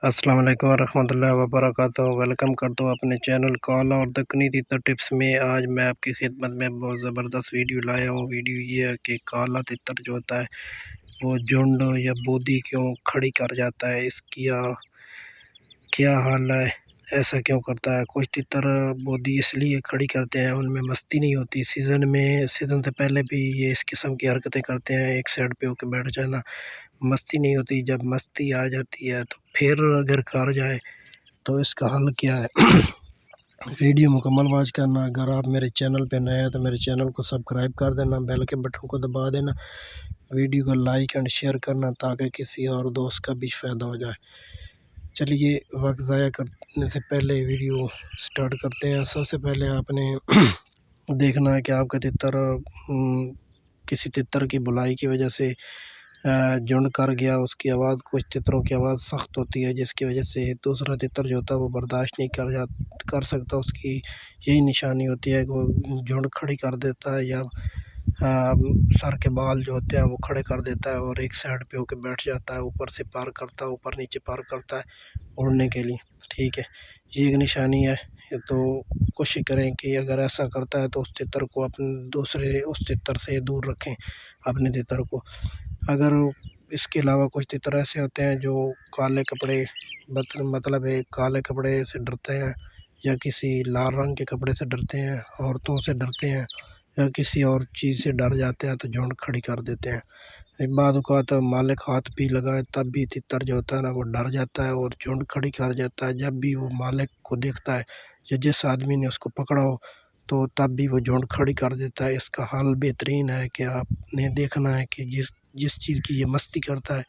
السلام علیکم ورحمۃ اللہ وبرکاتہ۔ ویلکم کرتا ہوں اپنے چینل کالا اور دکنی تیتر ٹپس میں۔ آج میں آپ کی خدمت میں بہت زبردست ویڈیو لایا ہوں۔ ویڈیو یہ ہے کہ کالا تیتر جو ہوتا ہے وہ جھنڈ یا بودی کیوں کھڑی کر جاتا ہے، اس کی کیا حال ہے، ایسا کیوں کرتا ہے۔ کچھ تیتر بودی اس لیے کھڑی کرتے ہیں، ان میں مستی نہیں ہوتی، سیزن سے پہلے بھی یہ اس قسم کی حرکتیں کرتے ہیں، ایک سائڈ پہ ہو کے بیٹھ جانا، مستی نہیں ہوتی۔ جب مستی آ جاتی ہے تو پھر اگر کر جائے تو اس کا حل کیا ہے۔ ویڈیو مکمل واچ کرنا۔ اگر آپ میرے چینل پہ نئے ہیں تو میرے چینل کو سبسکرائب کر دینا، بیل کے بٹن کو دبا دینا، ویڈیو کو لائک اینڈ شیئر کرنا تاکہ کسی اور دوست کا بھی فائدہ ہو جائے۔ چلیے وقت ضائع کرنے سے پہلے ویڈیو سٹارٹ کرتے ہیں۔ سب سے پہلے آپ نے دیکھنا ہے کہ آپ کا تتر کسی تتر کی بلائی کی وجہ سے جھنڈ کر گیا، اس کی آواز، کچھ تتروں کی آواز سخت ہوتی ہے جس کی وجہ سے دوسرا تتر جو ہوتا ہے وہ برداشت نہیں کر سکتا، اس کی یہی نشانی ہوتی ہے کہ وہ جھنڈ کھڑی کر دیتا ہے یا سر کے بال جو ہوتے ہیں وہ کھڑے کر دیتا ہے اور ایک سائڈ پہ ہو کے بیٹھ جاتا ہے، اوپر سے پار کرتا ہے، اوپر نیچے پار کرتا ہے اڑنے کے لیے، ٹھیک ہے، یہ ایک نشانی ہے۔ تو کوشش کریں کہ اگر ایسا کرتا ہے تو اس تتر کو اپنے اس تتر سے دور رکھیں اپنے تتر کو۔ اگر اس کے علاوہ کچھ تتر ایسے ہوتے ہیں جو کالے کپڑے مطلب کالے کپڑے سے ڈرتے ہیں یا کسی لال رنگ کے کپڑے سے ڈرتے ہیں، عورتوں سے ڈرتے ہیں یا کسی اور چیز سے ڈر جاتے ہیں تو جھنڈ کھڑی کر دیتے ہیں۔ بعض اوقات مالک ہاتھ بھی لگائے تب بھی تتر جو ہوتا ہے نا وہ ڈر جاتا ہے اور جھنڈ کھڑی کر جاتا ہے۔ جب بھی وہ مالک کو دیکھتا ہے یا جس آدمی نے اس کو پکڑا ہو تو تب بھی وہ جھنڈ کھڑی کر دیتا ہے۔ اس کا حل بہترین ہے کہ آپ نے دیکھنا ہے کہ جس چیز کی یہ مستی کرتا ہے،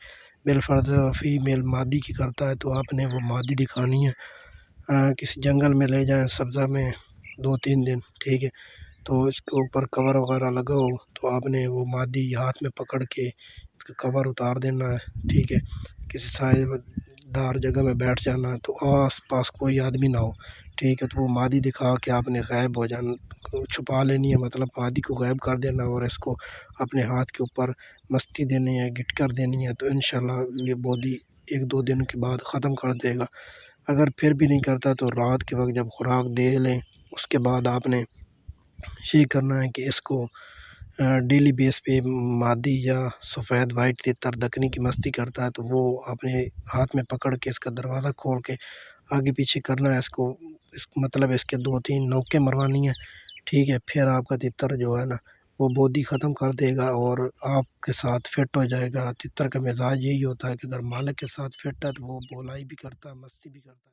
بالفرض فیمیل مادی کی کرتا ہے، تو آپ نے وہ مادی دکھانی ہے۔ کسی جنگل میں لے جائیں سبزہ میں 2-3 دن، ٹھیک ہے، تو اس کے اوپر کور وغیرہ لگاؤ تو آپ نے وہ مادی ہاتھ میں پکڑ کے اس کا کور اتار دینا ہے، ٹھیک ہے، کسی سائے دار جگہ میں بیٹھ جانا ہے تو آس پاس کوئی آدمی نہ ہو، ٹھیک ہے، تو وہ مادی دکھا کے آپ نے غائب ہو جانا، چھپا لینی ہے، مطلب مادی کو غائب کر دینا اور اس کو اپنے ہاتھ کے اوپر مستی دینی ہے، گٹ کر دینی ہے، تو انشاءاللہ یہ بودی 1-2 دن کے بعد ختم کر دے گا۔ اگر پھر بھی نہیں کرتا تو رات کے وقت جب خوراک دے لیں اس کے بعد آپ نے یہ کرنا ہے کہ اس کو ڈیلی بیس پہ مادی یا سفید وائٹ تتر دکنی کی مستی کرتا ہے تو وہ اپنے ہاتھ میں پکڑ کے اس کا دروازہ کھول کے آگے پیچھے کرنا ہے، مطلب اس کے 2-3 نوکیں مروانی ہیں، ٹھیک ہے، پھر آپ کا تتر جو ہے نا وہ بودی ختم کر دے گا اور آپ کے ساتھ فٹ ہو جائے گا۔ تتر کا مزاج یہی ہوتا ہے کہ اگر مالک کے ساتھ فٹ ہے تو وہ بولائی بھی کرتا ہے، مستی بھی کرتا ہے۔